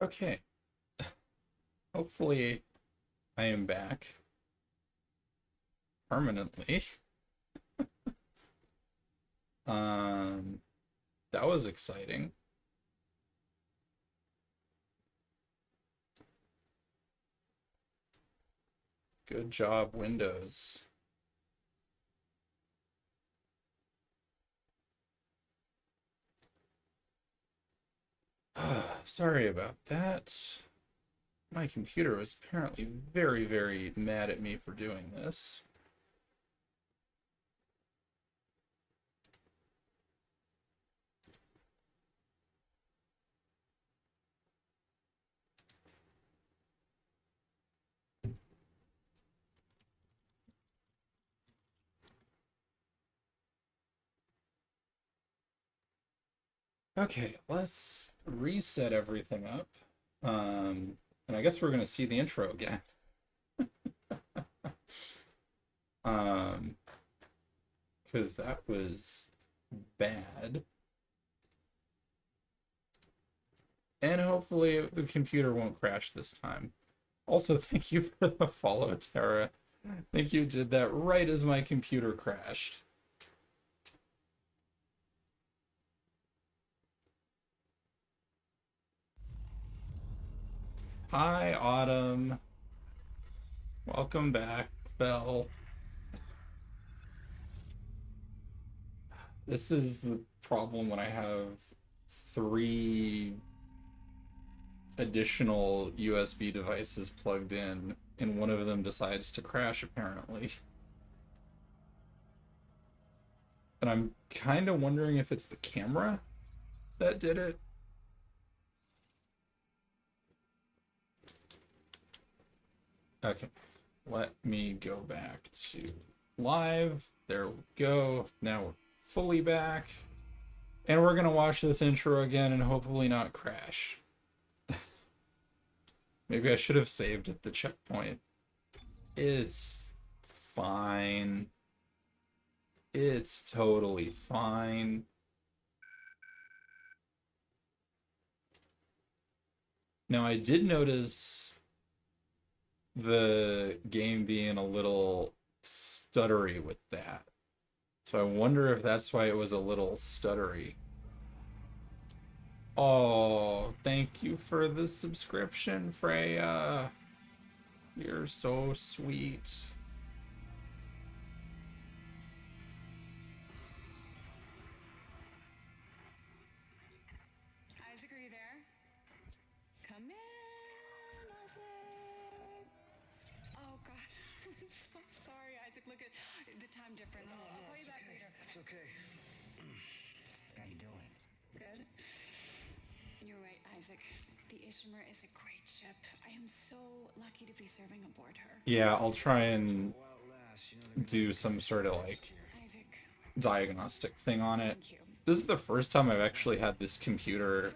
Okay, hopefully I am back permanently. Um, that was exciting. Good job, Windows. Sorry about that. My computer was apparently very, very mad at me for doing this. Okay, let's reset everything up. And I guess we're gonna see the intro again. Um, because that was bad. And hopefully the computer won't crash this time. Also, thank you for the follow, Tara. I think you did that right as my computer crashed. Hi, Autumn. Welcome back, Belle. This is the problem when I have three additional USB devices plugged in, and one of them decides to crash, apparently. And I'm kind of wondering if it's the camera that did it. Okay, let me go back to live. There we go. Now we're fully back. And we're gonna watch this intro again and hopefully not crash. Maybe I should have saved at the checkpoint. It's fine. It's totally fine. Now I did notice the game being a little stuttery with that. So I wonder if that's why it was a little stuttery. Oh, thank you for the subscription, Freya. You're so sweet. Isaac, are you there? Come in, Isaac. Oh God, I'm so sorry, Isaac. Look at the time difference. I'll call you back later. It's okay. How you doing? Good. You're right, Isaac. The Ishimur is a great ship. I am so lucky to be serving aboard her. Yeah, I'll try and do some sort of like Isaac, diagnostic thing on it. thank you. This is the first time I've actually had this computer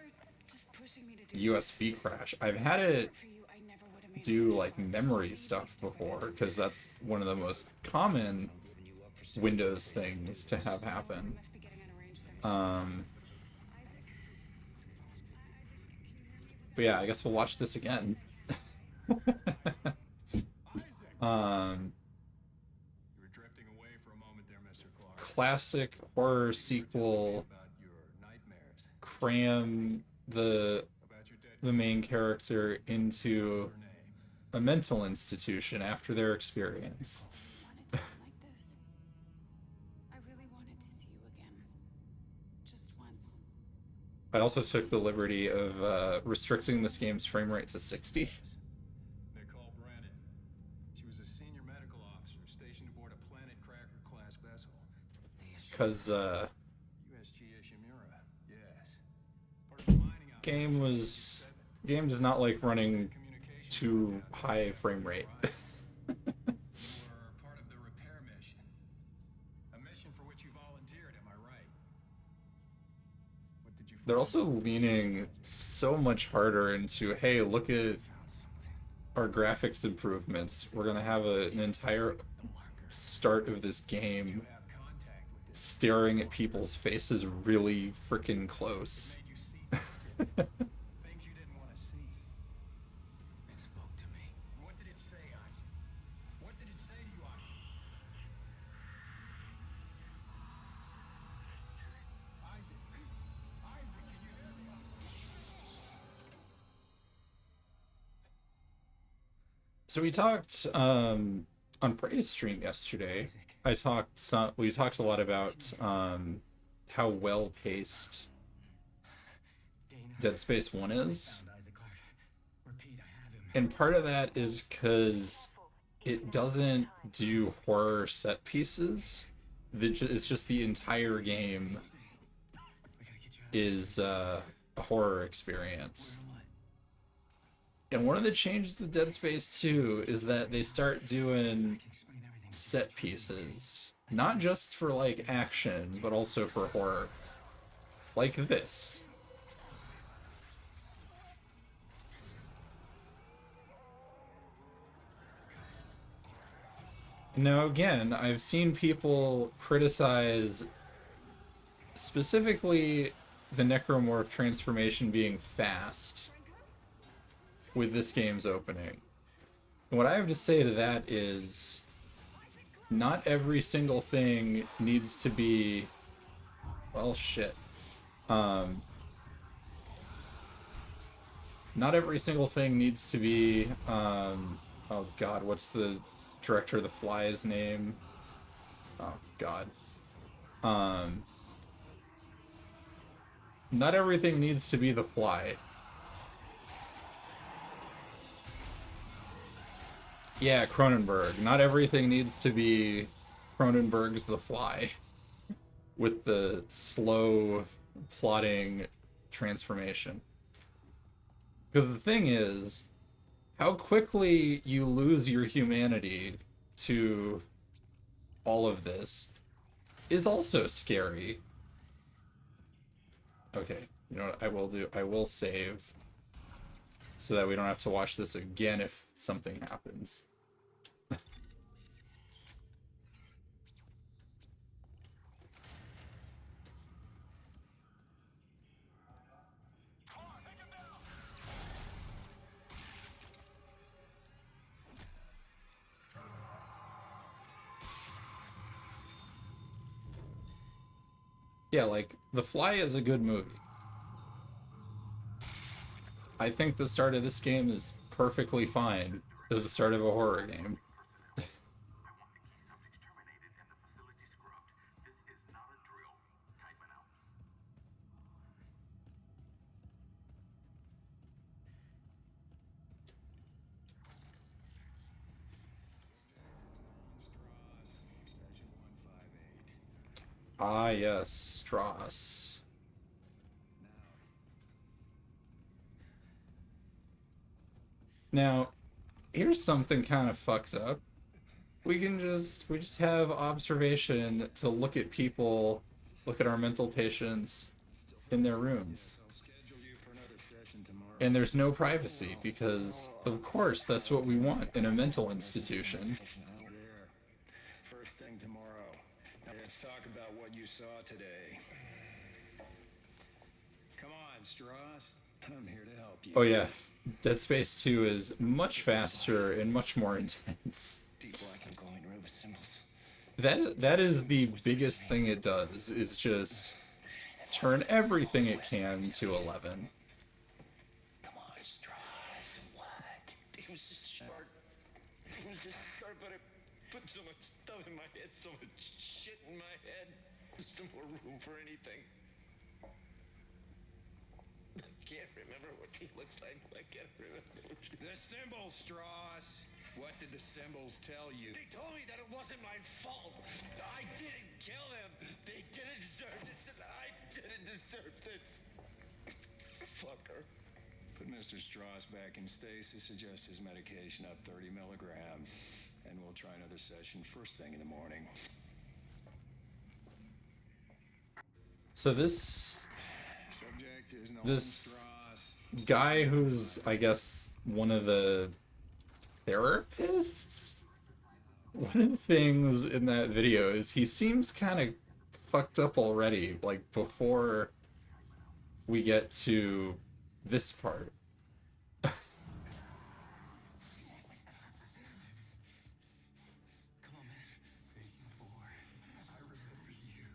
Just pushing me to do USB crash. I've had it for you. I never would have made do it like this far. memory stuff before because that's one of the most common Windows things to have happen. Must be getting unarranged there. But yeah, I guess we'll watch this again. um, You were drifting away for a moment there, Mr. Clark. Classic horror sequel. About your nightmares. Cram About your dead the main character into name. a mental institution after their experience. Wanted to end like this. I really wanted to see you again. Just once. I also took the liberty of restricting this game's frame rate to 60. Nicole Brennan. She was a senior medical officer stationed aboard a Planet Cracker class vessel. Because USG Ishimura. Yes. Part of the mining game does not like running too high frame rate. You were part of the repair mission. A mission for which you volunteered, am I right? What did you They're also leaning so much harder into, hey, look at our graphics improvements. We're gonna have an entire start of this game have contact with this? staring at people's faces really freaking close. Made you see things you didn't want to see. So we talked on Prey's stream yesterday. We talked a lot about how well paced Dead Space 1 is. And part of that is because it doesn't do horror set pieces. It's just the entire game is a horror experience. And one of the changes to Dead Space 2 is that they start doing set pieces. Not just for, like, action, but also for horror. Like this. Now, again, I've seen people criticize specifically the necromorph transformation being fast with this game's opening. And what I have to say to that is not every single thing needs to be, well, shit. Not every single thing needs to be, oh god, what's the director of The Fly's name? Oh god. Not everything needs to be The Fly. Yeah, Cronenberg. Not everything needs to be Cronenberg's The Fly. With the slow plotting transformation. Because the thing is, how quickly you lose your humanity to all of this is also scary. Okay, you know what I will do? I will save so that we don't have to watch this again if something happens. Yeah, like, The Fly is a good movie. I think the start of this game is perfectly fine as the start of a horror game. Ah, yes, Strauss. Now, here's something kind of fucked up. We just have observation to look at people, look at our mental patients in their rooms. And there's no privacy because, of course, that's what we want in a mental institution. First thing tomorrow. Now let's talk about what you saw today. Come on, Strauss. I'm here to help you. Oh yeah, Dead Space 2 is much faster and much more intense. Deep black and glowing red with symbols. That is the biggest thing it does, is just turn everything it can to 11. Come on, Strauss. What? It was just short. It was just short, but it put so much stuff in my head, so much shit in my head. There's no more room for anything. I can't remember what he looks like. I can't remember. The symbols, Strauss. What did the symbols tell you? They told me that it wasn't my fault. I didn't kill him. They didn't deserve this, and I didn't deserve this. Fucker. Put Mr. Strauss back in stasis, adjust his medication up 30 milligrams, and we'll try another session first thing in the morning. So this Subject is This- Strauss. guy who's, I guess, one of the therapists? One of the things in that video is he seems kind of fucked up already, like, before we get to this part. Come on, man. Waiting for. I remember you.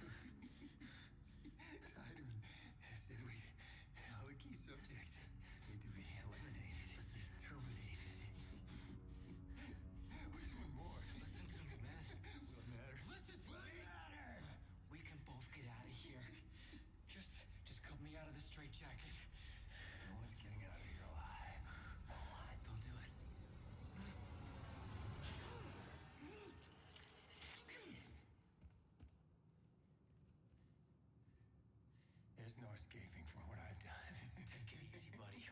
Titan said all the key subjects need to be eliminated, terminated. There's no escaping from what I've done. Take it easy, buddy.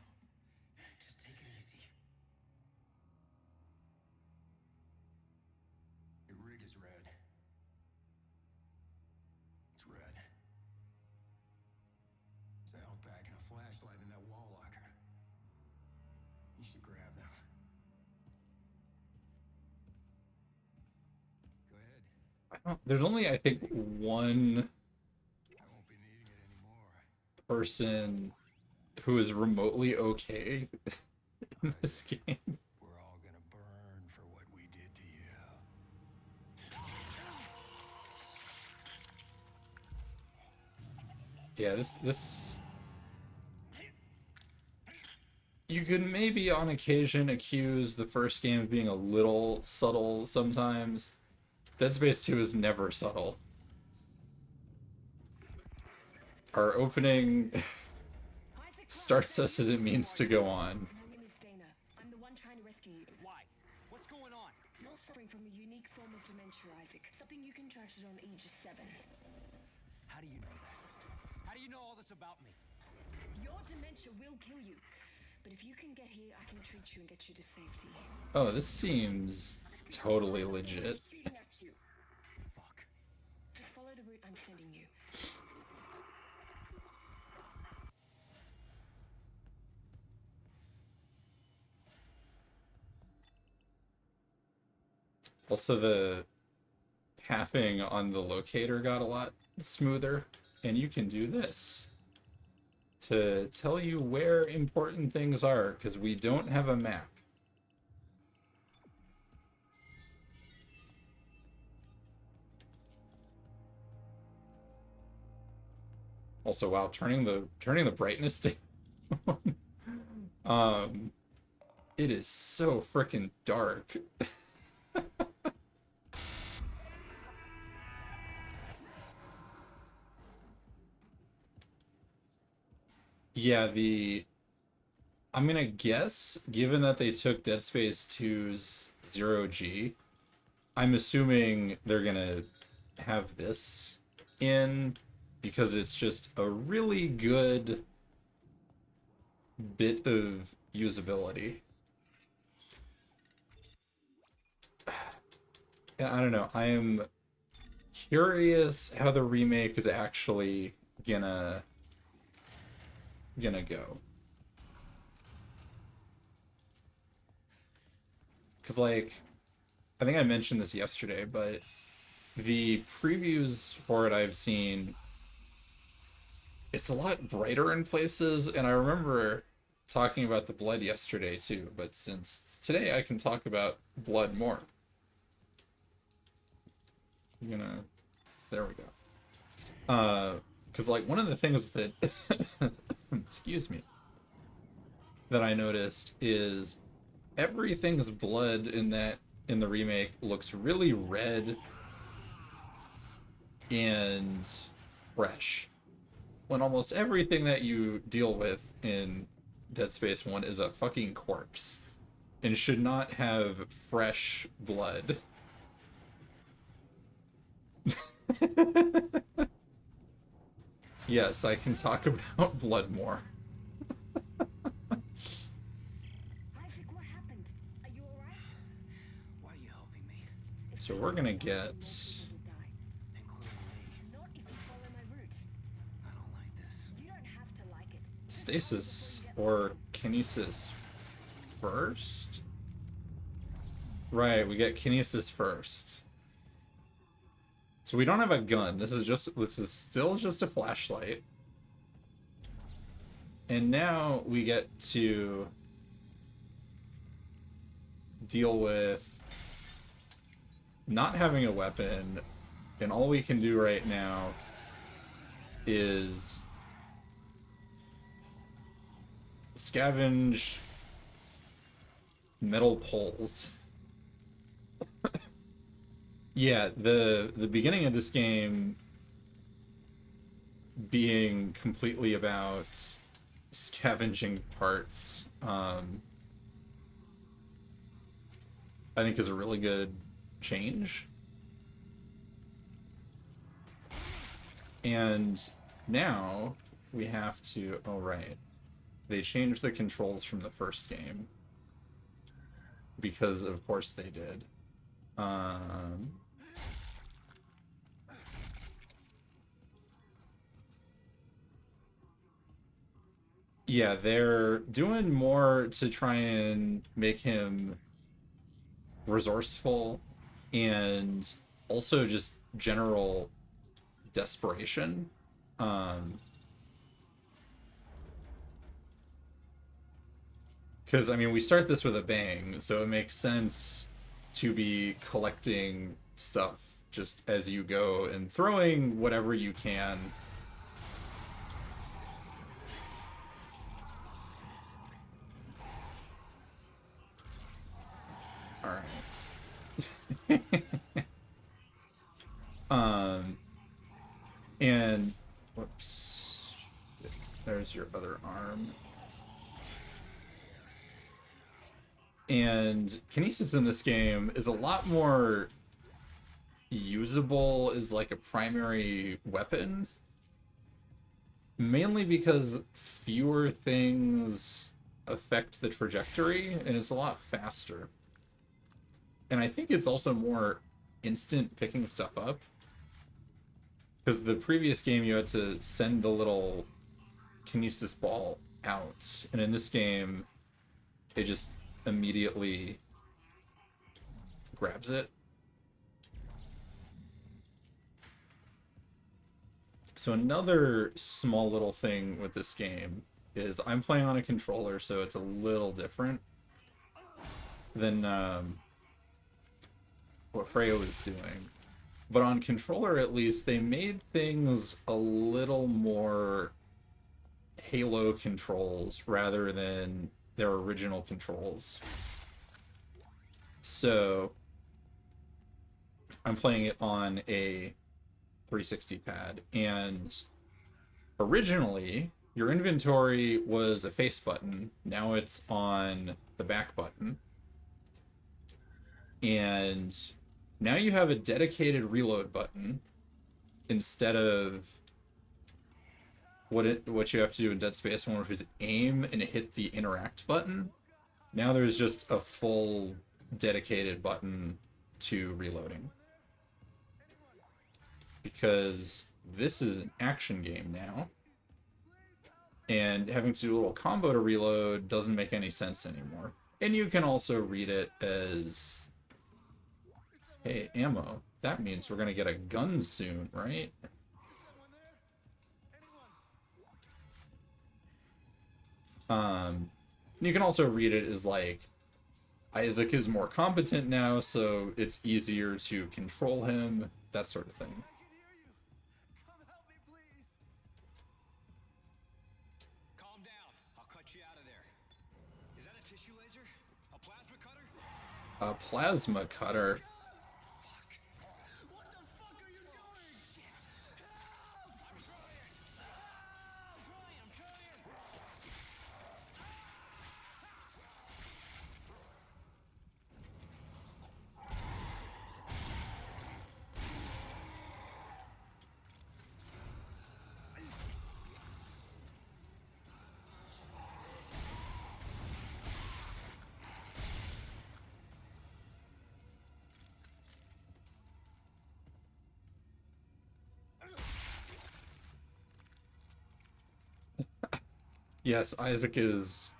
Just take it easy. Your rig is red. It's red. There's a health pack and a flashlight in that wall locker. You should grab them. Go ahead. There's only, I think, one I won't be needing it anymore. person who is remotely okay in this game. We're all gonna burn for what we did to you. Yeah, this you could maybe on occasion accuse the first game of being a little subtle sometimes. Dead Space 2 is never subtle. Our opening starts us as it means to go on. My name is Dana. I'm the one trying to rescue you. Why? What's going on? You're suffering from a unique form of dementia, Isaac. Something you contracted on Aegis 7. How do you know that? How do you know all this about me? Your dementia will kill you. But if you can get here, I can treat you and get you to safety. Oh, this seems totally legit. Shooting at you. Fuck. Just follow the route I'm sending you. Also, the pathing on the locator got a lot smoother, and you can do this to tell you where important things are, because we don't have a map. Also, wow, turning the brightness down. It is so freaking dark. Yeah, I'm gonna guess, given that they took Dead Space 2's 0G, I'm assuming they're gonna have this in, because it's just a really good bit of usability. Yeah, I don't know. I am curious how the remake is actually gonna go. Because, like, I think I mentioned this yesterday, but the previews for it I've seen, it's a lot brighter in places, and I remember talking about the blood yesterday too, but since today I can talk about blood more. There we go. Because, like, one of the things that excuse me, that I noticed is everything's blood in the remake looks really red and fresh, when almost everything that you deal with in Dead Space 1 is a fucking corpse and should not have fresh blood. Yes, I can talk about blood more. Isaac, what happened? Are you alright? Why are you helping me? So we're gonna get Including me. Not if you follow my route. I don't like this. You don't have to like it. stasis or kinesis first. Right, we get kinesis first. So we don't have a gun. This is still just a flashlight. And now we get to deal with not having a weapon, and all we can do right now is scavenge metal poles. Yeah, the beginning of this game being completely about scavenging parts, I think is a really good change. And now we have to... Oh, right. They changed the controls from the first game. Because, of course, they did. Yeah, they're doing more to try and make him resourceful and also just general desperation. Because, I mean, we start this with a bang, so it makes sense to be collecting stuff just as you go and throwing whatever you can. Alright. And... Whoops. There's your other arm. And Kinesis in this game is a lot more usable as like a primary weapon. Mainly because fewer things affect the trajectory, and it's a lot faster. And I think it's also more instant picking stuff up. Because the previous game you had to send the little Kinesis ball out, and in this game it just immediately grabs it. So another small little thing with this game is I'm playing on a controller, so it's a little different than what Freya was doing. But on controller, at least, they made things a little more Halo controls rather than their original controls. So I'm playing it on a 360 pad, and originally your inventory was a face button. Now it's on the back button. And now you have a dedicated reload button instead of what you have to do in Dead Space 1, which is aim and hit the interact button. Now there's just a full dedicated button to reloading. Because this is an action game now. And having to do a little combo to reload doesn't make any sense anymore. And you can also read it as, hey, ammo. That means we're gonna get a gun soon, right? You can also read it as like, Isaac is more competent now, so it's easier to control him, that sort of thing. Calm down. I'll cut you out of there. Is that a tissue laser? A plasma cutter? A plasma cutter? What the fuck are you doing? Shit. Help! I'm trying. I'm trying. Yes, Isaac is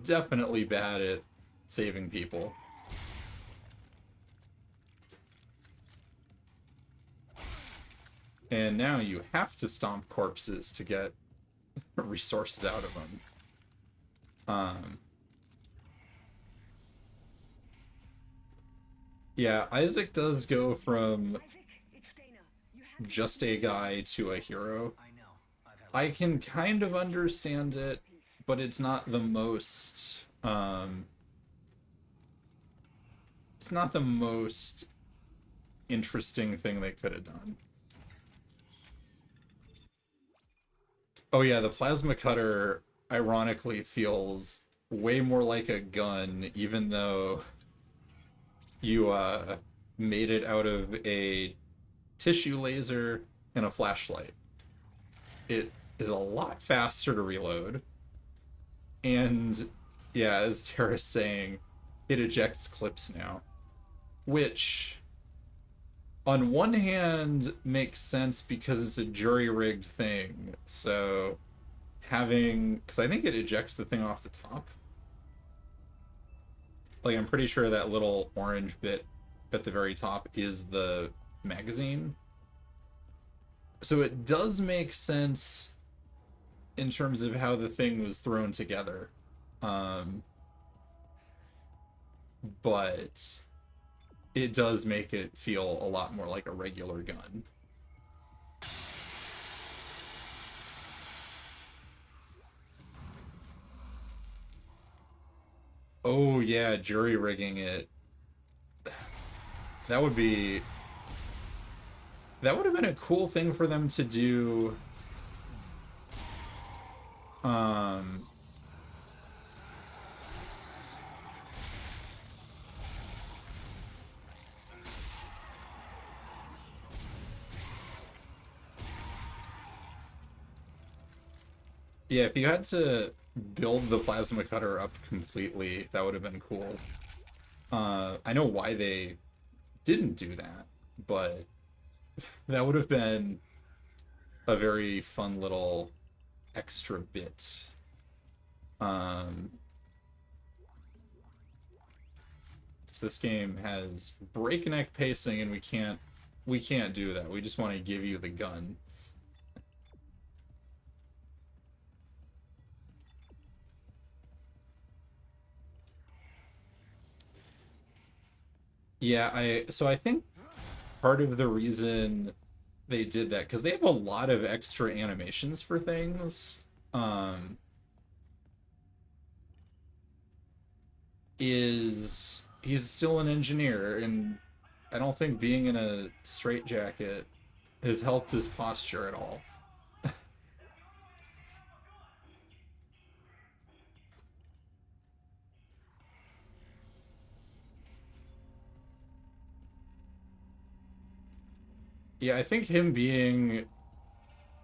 definitely bad at saving people. And now you have to stomp corpses to get resources out of them. Yeah, Isaac does go from just a guy to a hero. I know. I can kind of understand it, but it's not the most, it's not the most interesting thing they could have done. Oh yeah, the plasma cutter ironically feels way more like a gun, even though you made it out of a tissue laser and a flashlight. It is a lot faster to reload. And yeah, as Tara's saying, it ejects clips now. Which, on one hand, makes sense because it's a jury-rigged thing. So having... Because I think it ejects the thing off the top. Like, I'm pretty sure that little orange bit at the very top is the magazine. So it does make sense in terms of how the thing was thrown together. But it does make it feel a lot more like a regular gun. Oh yeah, jury rigging it. That would be... That would have been a cool thing for them to do. Yeah, if you had to build the plasma cutter up completely, that would have been cool. I know why they didn't do that, but that would have been a very fun little extra bit. Because this game has breakneck pacing, and we can't do that. We just want to give you the gun. Yeah, I think part of the reason they did that, because they have a lot of extra animations for things, is he's still an engineer, and I don't think being in a straitjacket has helped his posture at all. Yeah, I think him being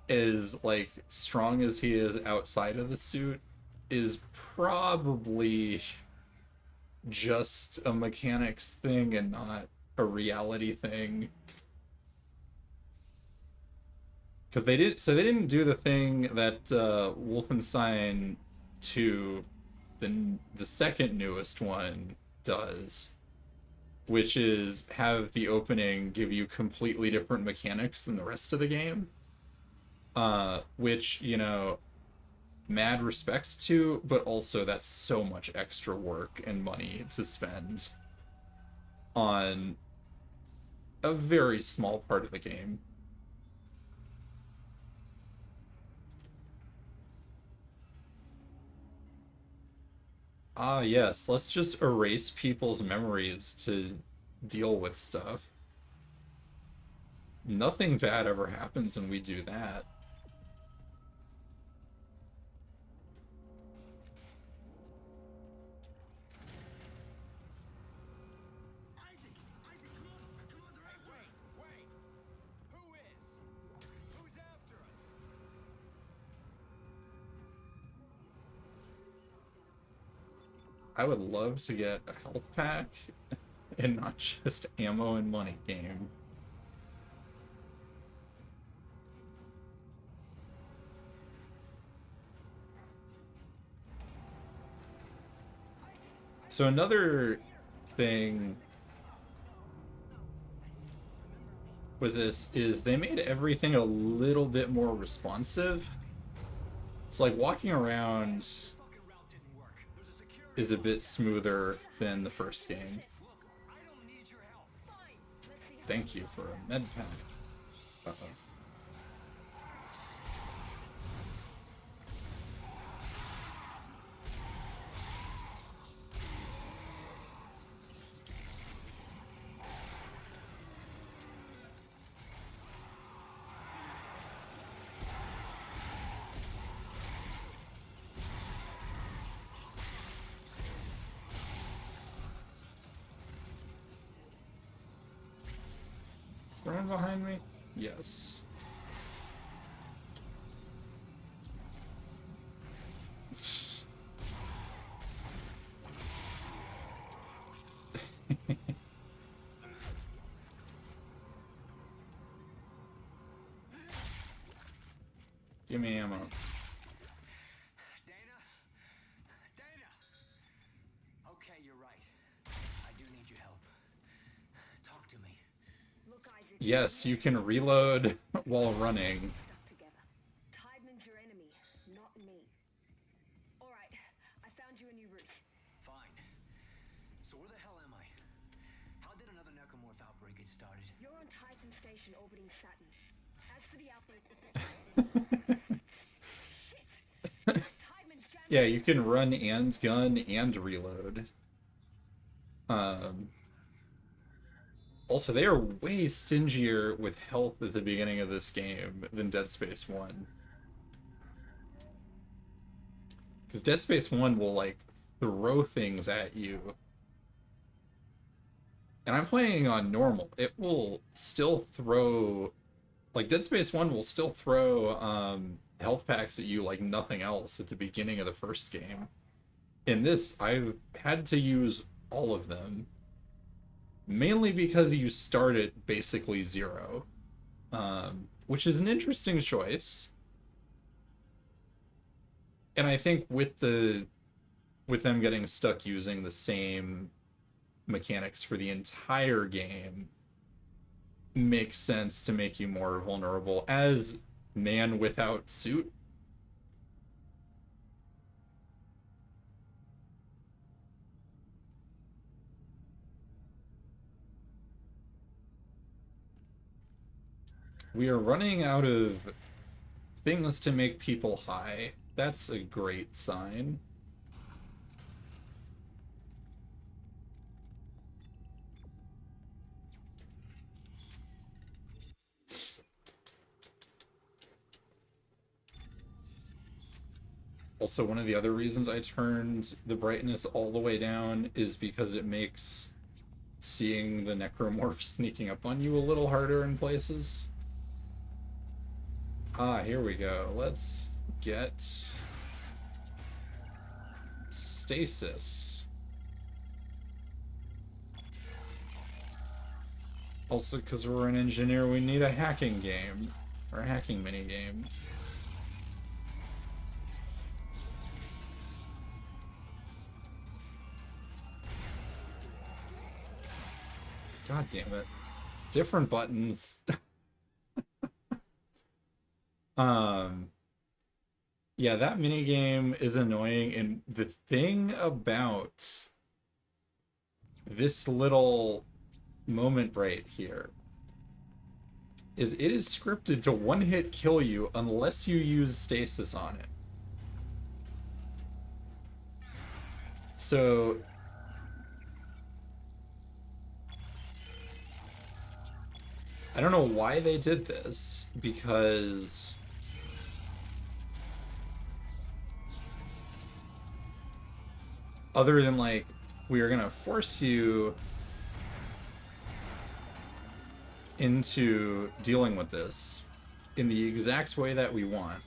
as, like, strong as he is outside of the suit is probably just a mechanics thing and not a reality thing. Because they didn't do the thing that Wolfenstein 2, the second newest one, does, which is have the opening give you completely different mechanics than the rest of the game. Which, you know, mad respect to, but also that's so much extra work and money to spend on a very small part of the game. Ah, yes, let's just erase people's memories to deal with stuff. Nothing bad ever happens when we do that. Isaac! Isaac, come on! Come on, they're after us! Wait! Who is? Who's after us? I would love to get a health pack and not just ammo and money game. So another thing with this is they made everything a little bit more responsive. So like walking around Fucking route didn't work. There's a security. is a bit smoother than the first game. Look, I don't need your help. Fine. Let's see. Thank you for a med pack. Uh-oh. Is there one behind me? Yes. Give me ammo. Dana? Dana! Okay, you're right. I do need your help. Talk to me. Look, Isaac. Yes, you can reload while running. Stuck together. Tideman's your enemy, not me. All right, I found you a new route. Fine. So where the hell am I? How did another necromorph outbreak get started? You're on Titan Station orbiting Saturn. As for the outbreak, shit! Tideman's jammed. Yeah, you can run and gun and reload. Also, they are way stingier with health at the beginning of this game than Dead Space 1. Because Dead Space 1 will, like, throw things at you. And I'm playing on normal. It will still throw... Like, Dead Space 1 will still throw health packs at you like nothing else at the beginning of the first game. In this, I've had to use all of them. Mainly because you start at basically 0. Which is an interesting choice. And I think with them getting stuck using the same mechanics for the entire game makes sense to make you more vulnerable as man without suit. We are running out of things to make people high. That's a great sign. Also, one of the other reasons I turned the brightness all the way down is because it makes seeing the necromorph sneaking up on you a little harder in places. Ah, here we go. Let's get stasis. Also, because we're an engineer, we need a hacking game. Or a hacking minigame. God damn it. Different buttons. Yeah, that minigame is annoying, and the thing about this little moment right here is it is scripted to one-hit kill you unless you use stasis on it. So I don't know why they did this, because other than like, we are gonna force you into dealing with this in the exact way that we want.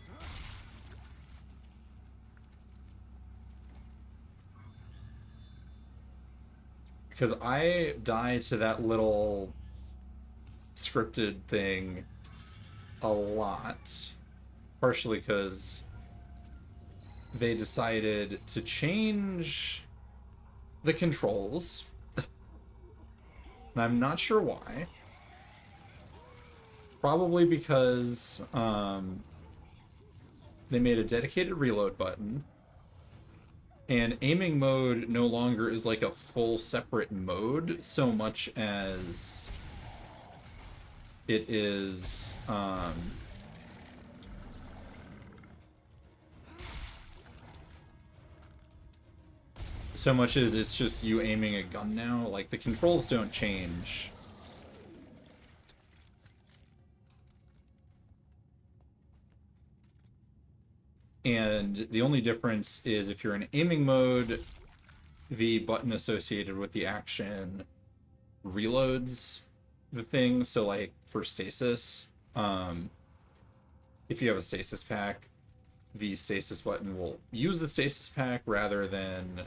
Because I die to that little scripted thing a lot, partially because they decided to change the controls, and I'm not sure why. Probably because they made a dedicated reload button, and aiming mode no longer is like a full separate mode so much as it is so much as it's just you aiming a gun now. Like, the controls don't change. And the only difference is if you're in aiming mode, the button associated with the action reloads the thing. So like for stasis, if you have a stasis pack, the stasis button will use the stasis pack rather than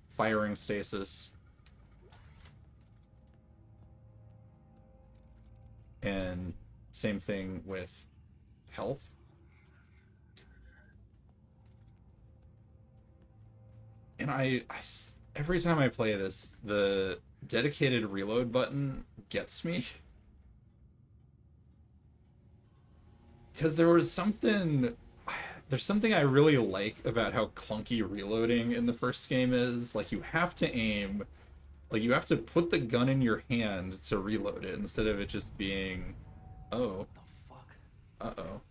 firing stasis. And same thing with health. And every time I play this, the dedicated reload button gets me. Because there's something I really like about how clunky reloading in the first game is. Like, you have to aim, like, you have to put the gun in your hand to reload it instead of it just being, oh, The fuck? uh-oh.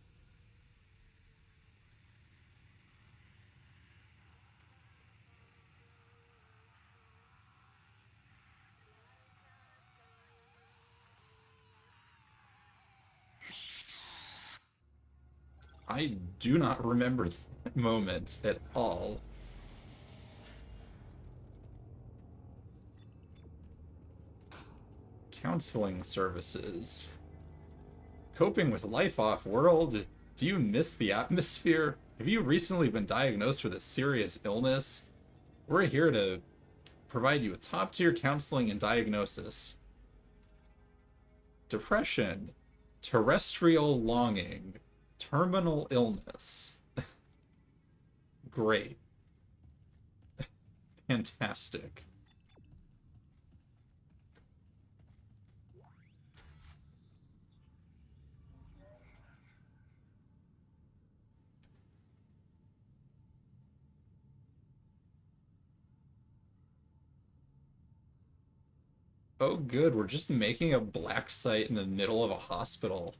I do not remember that moment at all. Counseling services. Coping with life off-world? Do you miss the atmosphere? Have you recently been diagnosed with a serious illness? We're here to provide you with top-tier counseling and diagnosis. Depression, terrestrial longing, terminal illness. Great. Fantastic. Oh, good. We're just making a black site in the middle of a hospital.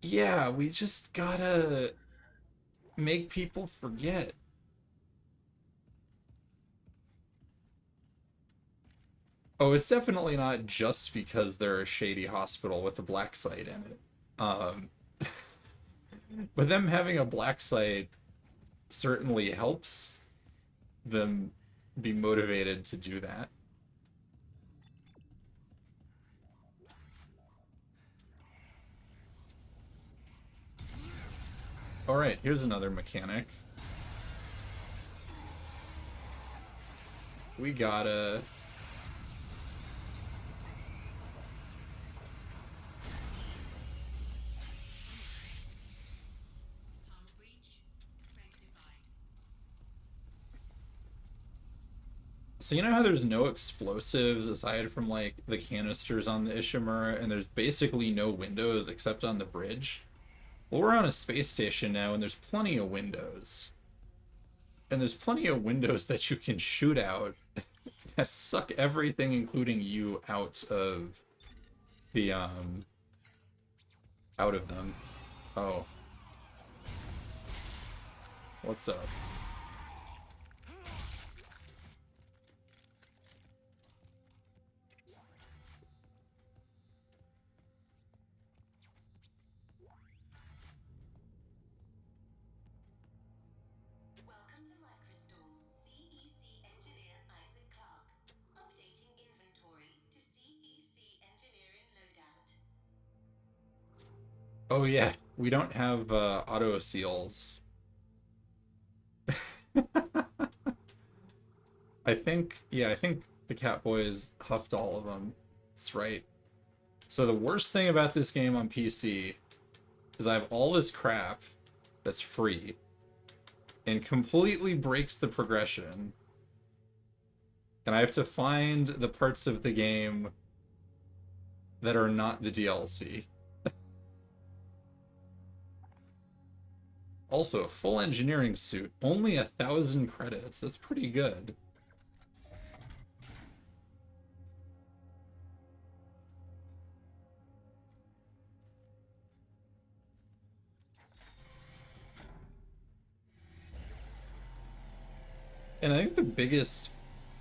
Yeah, we just gotta make people forget. Oh, it's definitely not just because they're a shady hospital with a black site in it. Um, but them having a black site certainly helps them be motivated to do that. All right, here's another mechanic. We gotta. So you know how there's no explosives aside from like the canisters on the Ishimura, and there's basically no windows except on the bridge? Well, we're on a space station now, and there's plenty of windows. And there's plenty of windows that you can shoot out that suck everything, including you, the out of them. Oh, what's up? Welcome to Microstore. CEC engineer Isaac Clark. Updating inventory to CEC engineering loadout. Oh yeah, we don't have auto seals. I think the Catboys huffed all of them. That's right. So the worst thing about this game on PC is I have all this crap that's free and completely breaks the progression. And I have to find the parts of the game that are not the DLC. Also, a full engineering suit, only 1,000 credits. That's pretty good. And I think the biggest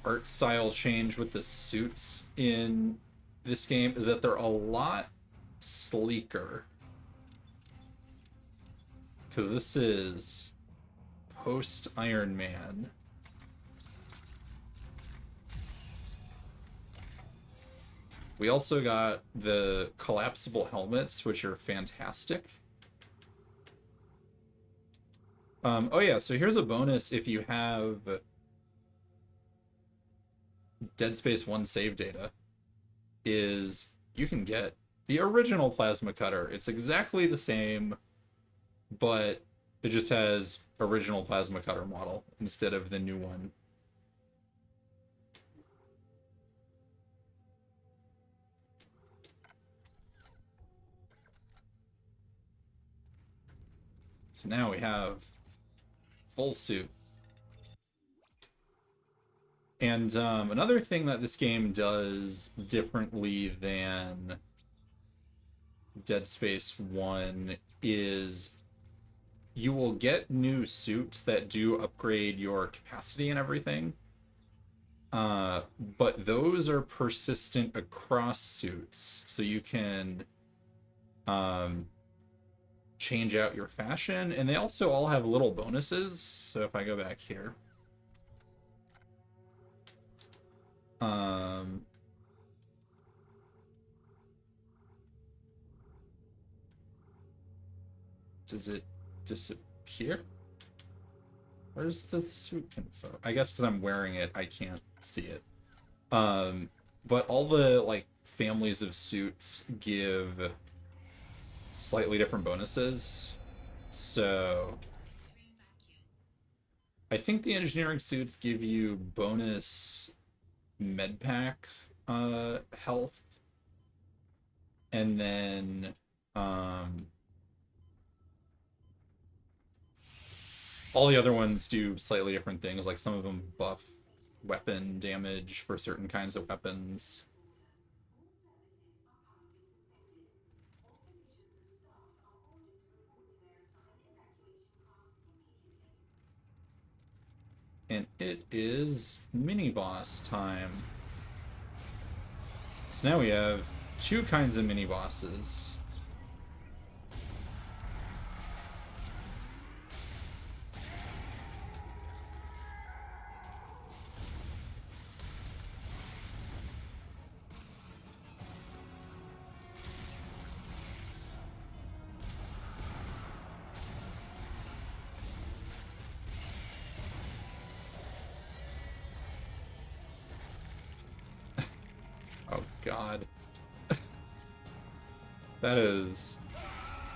art style change with the suits in this game is that they're a lot sleeker. Because this is post Iron Man. We also got the collapsible helmets, which are fantastic. Oh yeah, so here's a bonus if you have Dead Space 1 save data, is you can get the original plasma cutter. It's exactly the same, but it just has original plasma cutter model instead of the new one. So now we have full suit. And another thing that this game does differently than Dead Space 1 is you will get new suits that do upgrade your capacity and everything. But those are persistent across suits, so you can change out your fashion, and they also all have little bonuses. So if I go back here, does it disappear? Where's the suit info? I guess because I'm wearing it, I can't see it. But all the like families of suits give slightly different bonuses. So I think the engineering suits give you bonus medpack health, and then all the other ones do slightly different things. Like some of them buff weapon damage for certain kinds of weapons. And it is mini boss time. So now we have two kinds of mini bosses. Oh god. That is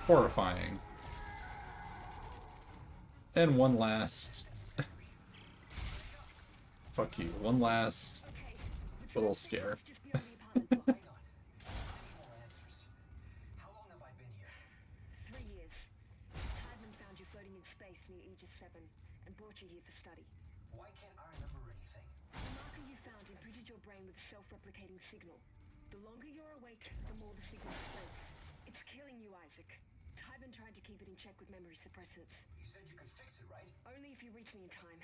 horrifying. And one last... Fuck you. One last little scare. How long have I been here? 3 years. Tideman found you floating in space near Aegis 7 and brought you here for study. Why can't I remember anything? The marker you found imprinted your brain with a self-replicating signal. The longer you're awake, the more the signal spreads. It's killing you, Isaac. Tideman tried to keep it in check with memory suppressants. You said you could fix it, right? Only if you reach me in time.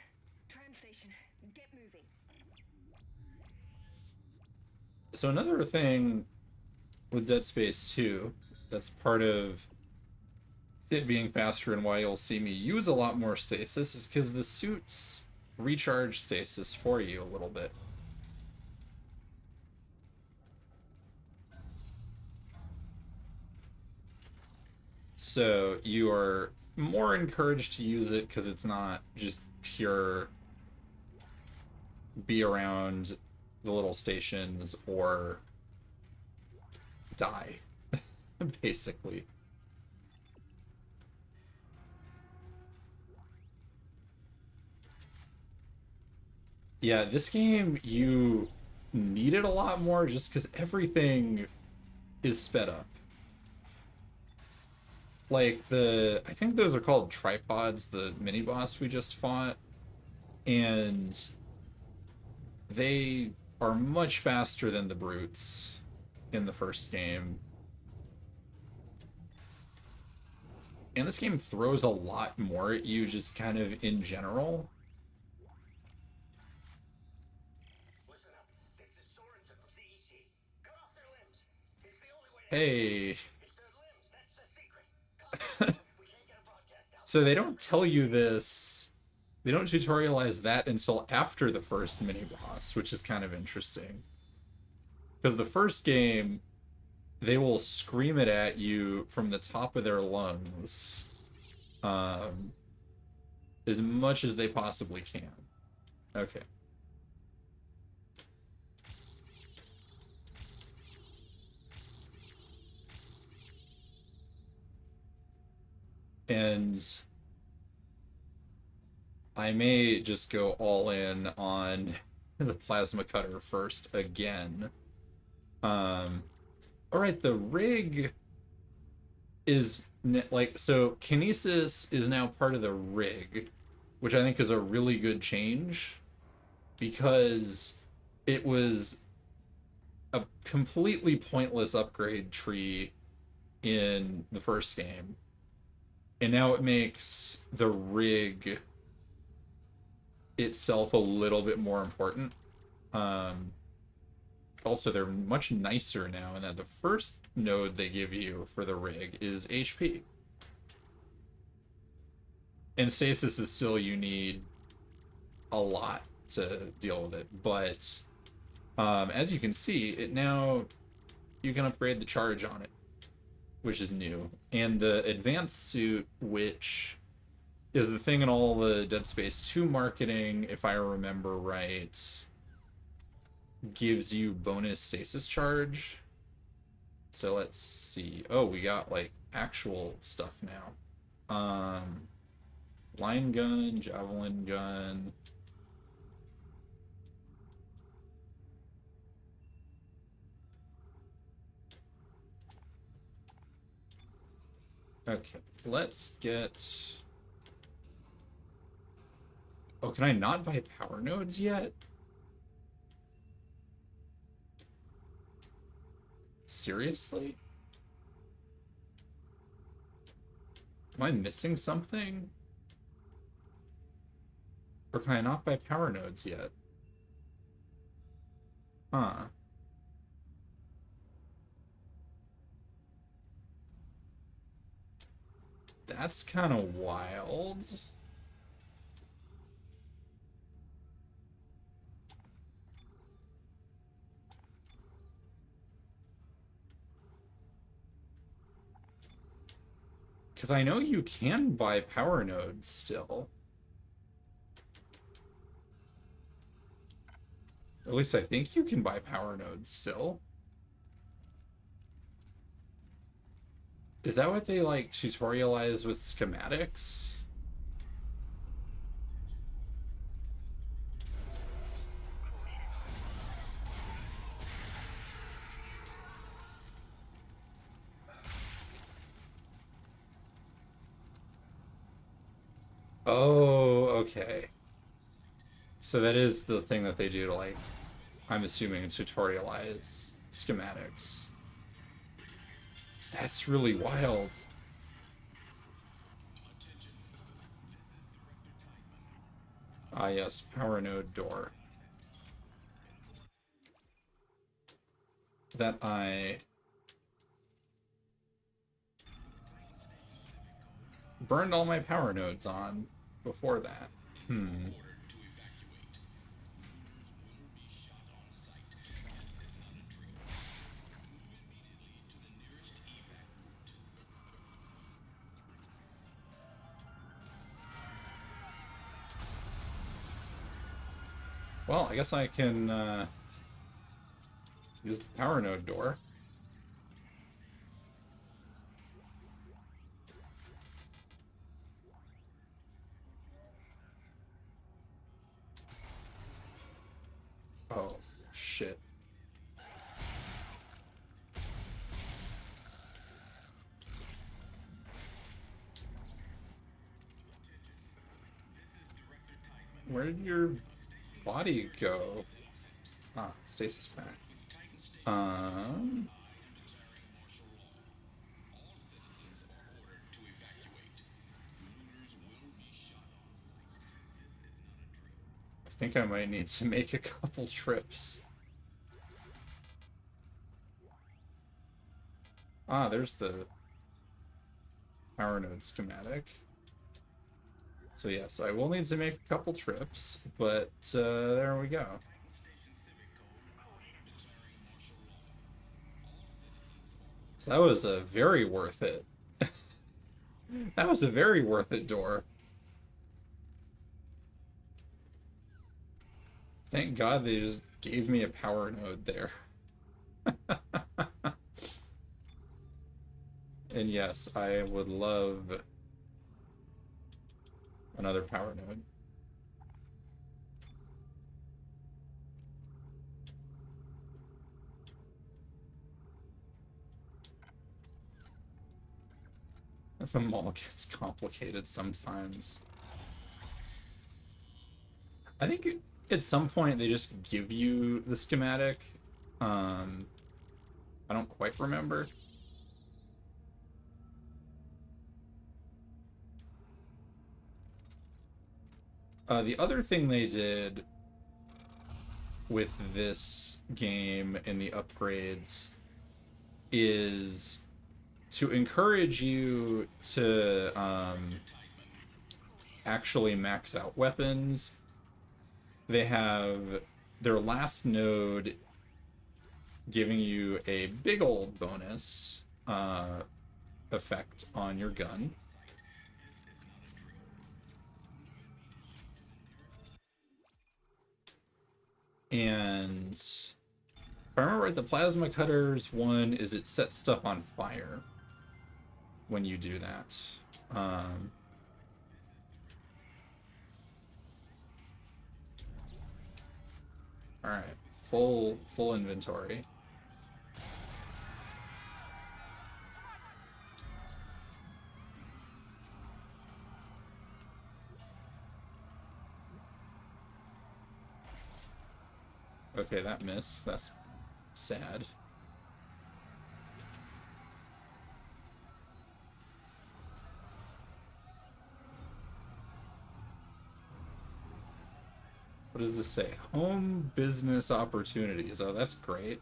Tram station, get moving. So another thing with Dead Space 2 that's part of it being faster and why you'll see me use a lot more stasis is because the suits recharge stasis for you a little bit. So you are more encouraged to use it because it's not just pure be around the little stations or die, basically. Yeah, this game you need it a lot more just because everything is sped up. Like I think those are called tripods, the mini boss we just fought, and they are much faster than the brutes in the first game. And this game throws a lot more at you just kind of in general. Listen up. This is Sorensen from CEC. Cut off their limbs. It's the only way to... Hey. It's their limbs. That's the secret. Cut. We can't get a broadcast out. So they don't tell you this. They don't tutorialize that until after the first mini boss, which is kind of interesting. Because the first game, they will scream it at you from the top of their lungs, um, as much as they possibly can. Okay. And I may just go all in on the plasma cutter first again. All right, the rig is like, so kinesis is now part of the rig, which I think is a really good change because it was a completely pointless upgrade tree in the first game. And now it makes the rig itself a little bit more important. Um, Also, they're much nicer now in that the first node they give you for the rig is HP. And stasis is still, you need a lot to deal with it. But as you can see, it now, you can upgrade the charge on it, which is new. And the advanced suit, which is the thing in all the Dead Space 2 marketing, if I remember right, gives you bonus stasis charge. So let's see. Oh, we got like actual stuff now. Line gun, javelin gun. Okay, let's get... Oh, can I not buy power nodes yet? Seriously? Am I missing something? Or can I not buy power nodes yet? Huh. That's kind of wild. Because I know you can buy power nodes still. At least I think you can buy power nodes still. Is that what they like tutorialize with schematics? Oh, okay. So that is the thing that they do to, like, I'm assuming, tutorialize schematics. That's really wild. Ah, yes, power node door. That I burned all my power nodes on before that. Well, I guess I can use the power node door. Oh, shit. Where did your body go? Ah, stasis pack. I think I might need to make a couple trips. Ah, there's the power node schematic. So yes, I will need to make a couple trips, but there we go. So that was a very worth it. That was a very worth it door. Thank God they just gave me a power node there. And yes, I would love another power node. The mall gets complicated sometimes. I think at some point they just give you the schematic. I don't quite remember. The other thing they did with this game and the upgrades is to encourage you to actually max out weapons. They have their last node giving you a big old bonus effect on your gun. And if I remember right, the plasma cutters one is it sets stuff on fire when you do that. All right, full inventory. Okay, that missed. That's sad. What does this say? Home business opportunities. Oh, that's great.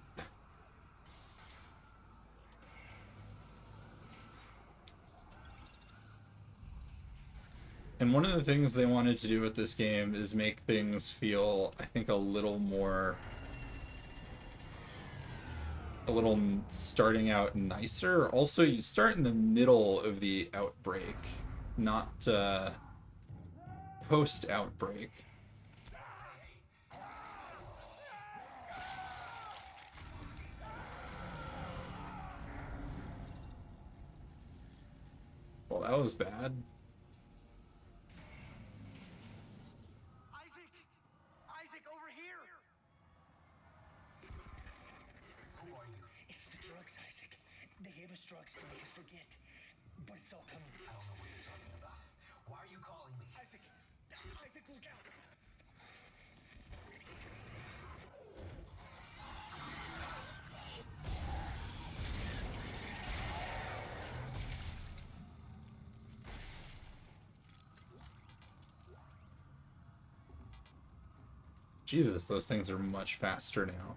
And one of the things they wanted to do with this game is make things feel, I think, a little starting out nicer. Also, you start in the middle of the outbreak, not post-outbreak. Well, that was bad. Isaac! Isaac, over here! Who are you? It's the drugs, Isaac. They gave us drugs to make us forget. But it's all coming. I don't know what you're talking about. Why are you calling me? Isaac! Isaac, look out! Jesus, those things are much faster now.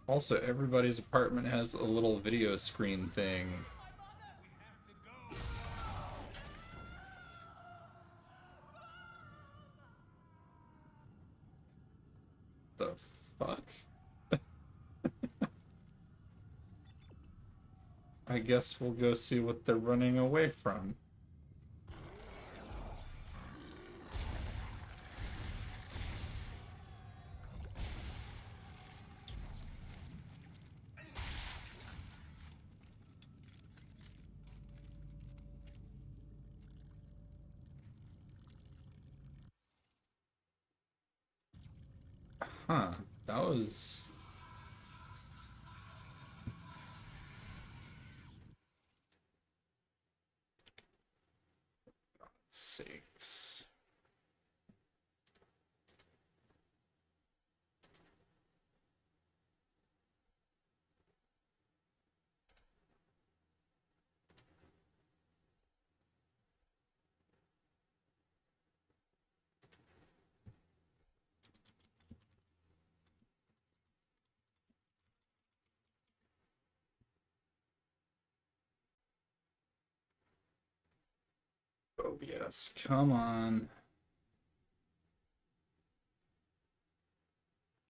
Also, everybody's apartment has a little video screen thing. The fuck? I guess we'll go see what they're running away from. Huh, that was... sakes. OBS. Come on.